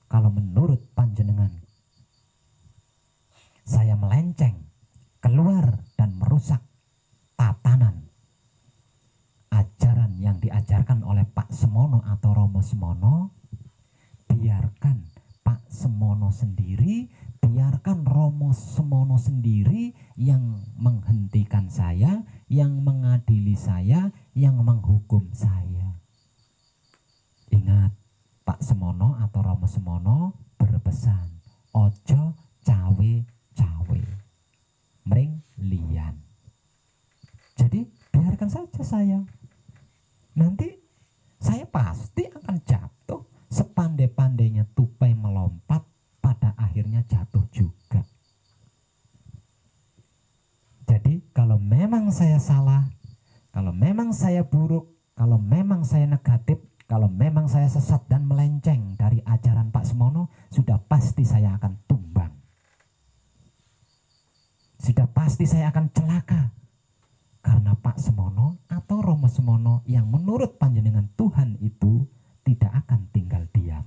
kalau menurut panjenengan saya melenceng, keluar dan merusak tatanan ajaran yang diajarkan oleh Pak Semono atau Romo Semono, biarkan Pak Semono sendiri, biarkan Romo Semono sendiri yang menghentikan saya, yang mengadili saya, yang menghukum saya. Ingat, Pak Semono atau Romo Semono berpesan, ojo cawe-cawe, mring lian. Jadi biarkan saja saya. Nanti saya pasti akan jatuh. Sepandai-pandainya tupai melompat, pada akhirnya jatuh juga. Jadi kalau memang saya salah, kalau memang saya buruk, kalau memang saya negatif, kalau memang saya sesat dan melenceng dari ajaran Pak Semono, sudah pasti saya akan tumbang. Sudah pasti saya akan celaka. Karena Pak Semono atau Romo Semono yang menurut panjenengan Tuhan itu tidak akan tinggal diam.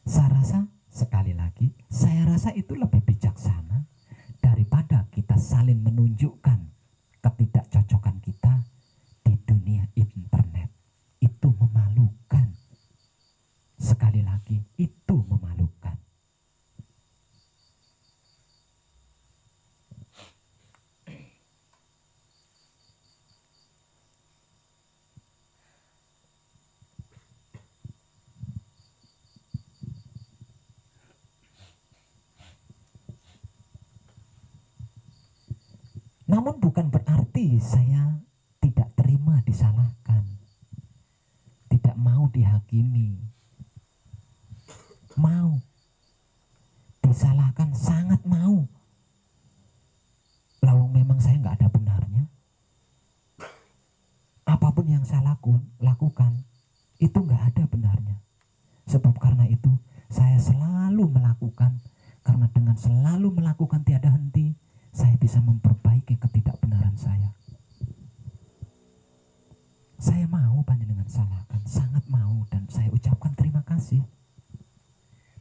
Saya rasa, sekali lagi, saya rasa itu lebih bijaksana daripada kita saling menunjukkan ketidakcocokan kita di dunia internet. Itu memalukan. Sekali lagi, itu memalukan. Namun bukan berarti saya tidak terima disalahkan, tidak mau dihakimi. Mau disalahkan, sangat mau. Lawang memang saya nggak ada benarnya. Apapun yang saya lakukan itu nggak ada benarnya. Sebab karena itu saya selalu melakukan, karena dengan selalu melakukan tiada henti, saya bisa memperbaiki ketidakbenaran saya. Saya mau panjenengan salahkan, sangat mau, dan saya ucapkan terima kasih.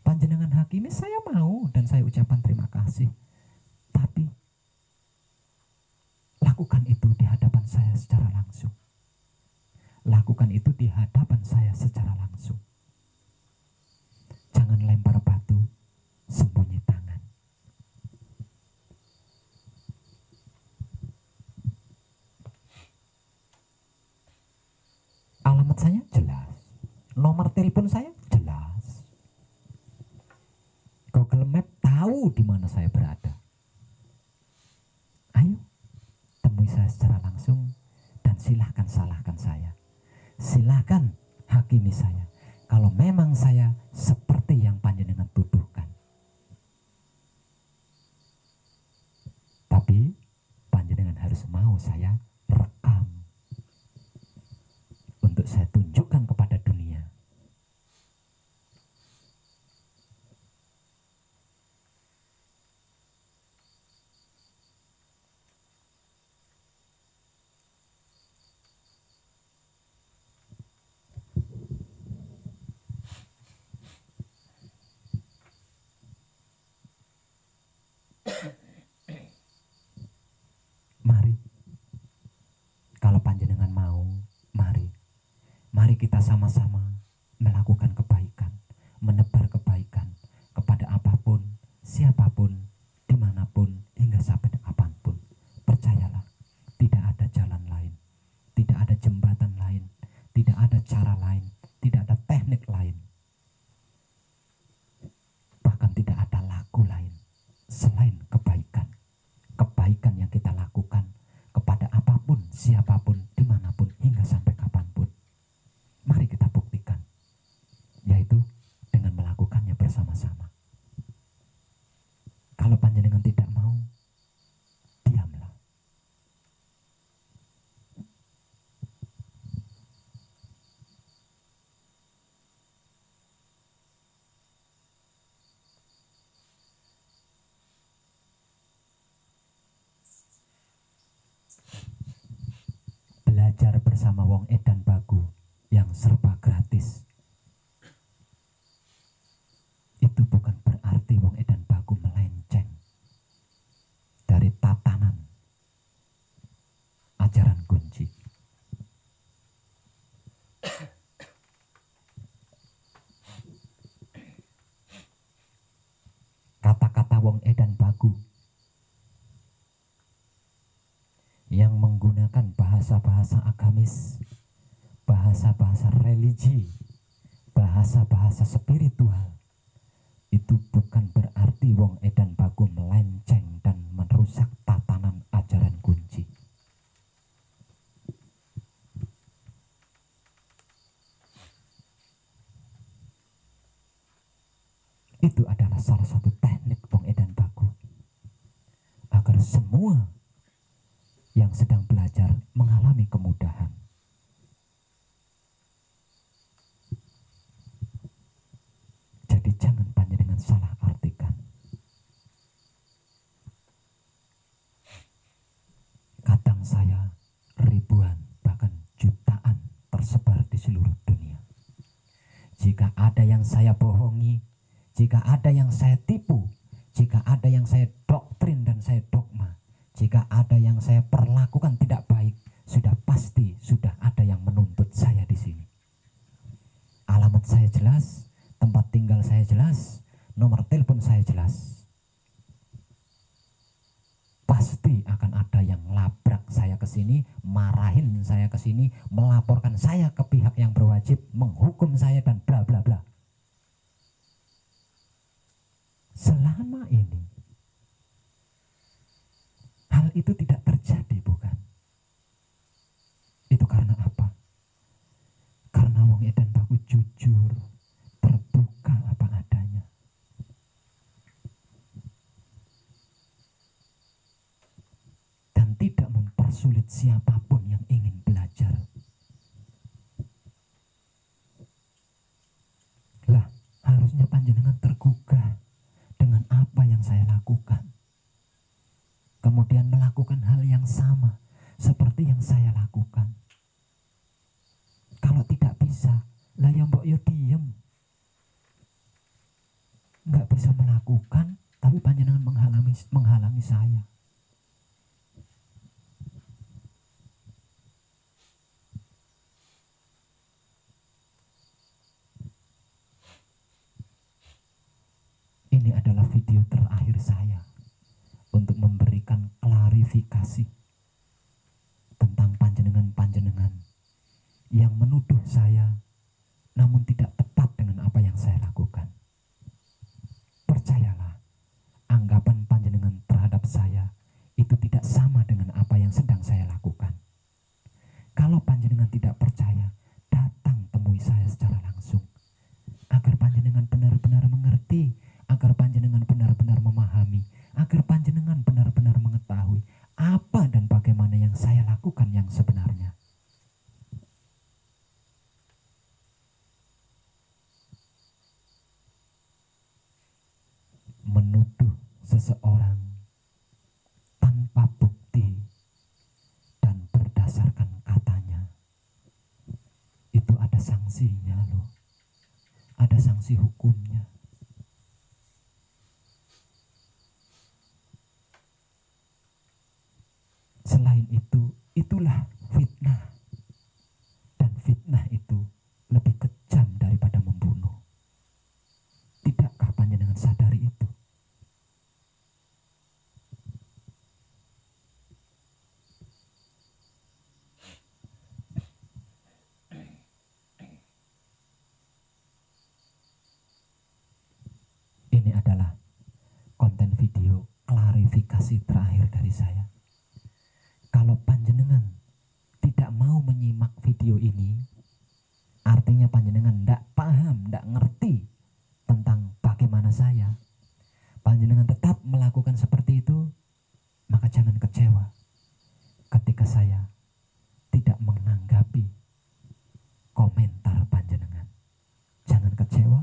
Panjenengan hakimi, saya mau dan saya ucapkan terima kasih. Tapi lakukan itu di hadapan saya secara langsung. Lakukan itu di hadapan saya secara langsung. Jangan lempar batu, sembunyi tangan. Alamat saya jelas, nomor telepon saya jelas. Google Map tahu di mana saya berada. Ayo, temui saya secara langsung dan silahkan salahkan saya. Silahkan hakimi saya. Kalau memang saya seperti yang panjenengan tuduhkan. Tapi panjenengan harus mau saya rekam untuk saya tunjukkan kepada dunia. Mari, kalau panjenengan mau, mari kita sama-sama melakukan kebaikan, menebar kebaikan kepada apapun, siapapun, dimanapun, hingga sampai kapanpun. Percayalah, tidak ada jalan lain, tidak ada jembatan lain, tidak ada cara lain, tidak ada teknik lain, bahkan tidak ada laku lain selain kebaikan. Kebaikan yang kita lakukan kepada apapun, siapapun, dimanapun, hingga sampai kapanpun. Mari kita buktikan, yaitu dengan melakukannya bersama-sama. Kalau panjenengan tidak mau, diamlah. belajar bersama wong edan bagu yang serba gratis, itu bukan berarti wong edan bagu melenceng dari tatanan ajaran kunci. Kata-kata wong edan bagu yang menggunakan bahasa-bahasa agamis, bahasa-bahasa religi, bahasa-bahasa spiritual, itu bukan berarti wong edan bagu melenceng dan merusak tatanan ajaran kunci. Itu adalah salah satu teknik wong edan bagu agar semua yang sedang belajar mengalami kemudahan. Jadi jangan panjenengan salah artikan. Kadang saya ribuan bahkan jutaan tersebar di seluruh dunia. Jika ada yang saya bohongi, jika ada yang saya tipu, jika ada yang saya doktrin dan saya dogma, jika ada yang saya perlakukan tidak baik, sudah pasti sudah ada yang menuntut saya di sini. Alamat saya jelas, tempat tinggal saya jelas, nomor telepon saya jelas. Pasti akan ada yang labrak saya ke sini, marahin saya ke sini, melaporkan saya ke pihak yang berwajib, menghukum saya dan bla bla bla. Selama ini hal itu tidak terjadi, bukan? Itu karena apa? Karena wong edan bagu jujur, terbuka apa adanya. Dan tidak mempersulit siapapun yang ingin belajar. Lah, harusnya panjenengan tergugah dengan apa yang saya lakukan. Kemudian melakukan hal yang sama seperti yang saya lakukan. Kalau tidak bisa, lah ya mbok yo diem. Nggak bisa melakukan, tapi panjenengan menghalangi saya. Ini adalah video terakhir saya untuk memberikan klarifikasi tentang panjenengan-panjenengan yang menuduh saya namun tidak tepat dengan apa yang saya lakukan. Percayalah, anggapan panjenengan terhadap saya itu tidak sama dengan apa yang sedang saya lakukan. Kalau panjenengan tidak percaya, datang temui saya secara langsung agar panjenengan benar-benar mengerti, agar panjenengan benar-benar memahami, agar panjenengan benar-benar mengetahui apa dan bagaimana yang saya lakukan yang sebenarnya. Menuduh seseorang tanpa bukti dan berdasarkan katanya, itu ada sanksinya loh, ada sanksi hukumnya. Selain itu, itulah fitnah. Dan fitnah itu lebih kejam daripada membunuh. Tidakkah panjenengan sadari itu? Ini adalah konten video klarifikasi terakhir dari saya. Kalau panjenengan tidak mau menyimak video ini, artinya panjenengan tidak paham, tidak ngerti tentang bagaimana saya. Panjenengan tetap melakukan seperti itu, maka jangan kecewa ketika saya tidak menanggapi komentar panjenengan. Jangan kecewa,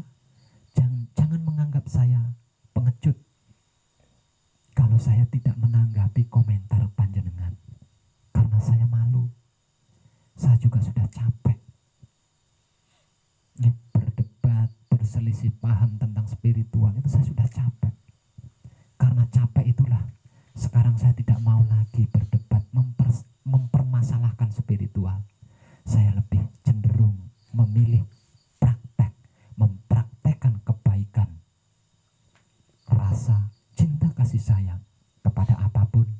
jangan menganggap saya pengecut kalau saya tidak menanggapi komentar panjenengan. Karena saya malu, spiritual itu saya sudah capek. Karena capek itulah sekarang saya tidak mau lagi berdebat mempermasalahkan spiritual. Saya lebih cenderung memilih mempraktekkan kebaikan, rasa cinta kasih sayang kepada apapun,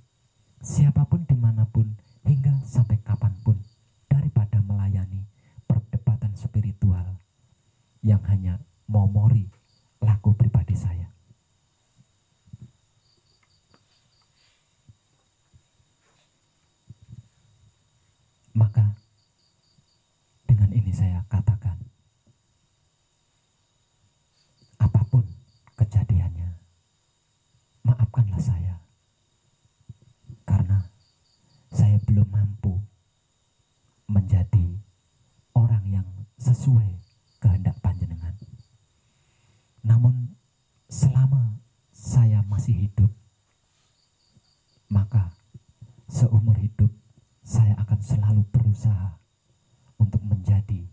siapapun, dimanapun, hingga sampai kapanpun, daripada melayani perdebatan spiritual yang hanya momori laku pribadi saya. Maka dengan ini saya katakan, apapun kejadiannya, maafkanlah saya, karena saya belum mampu menjadi orang yang sesuai kehendak panjenengan. Namun selama saya masih hidup, maka seumur hidup saya akan selalu berusaha untuk menjadi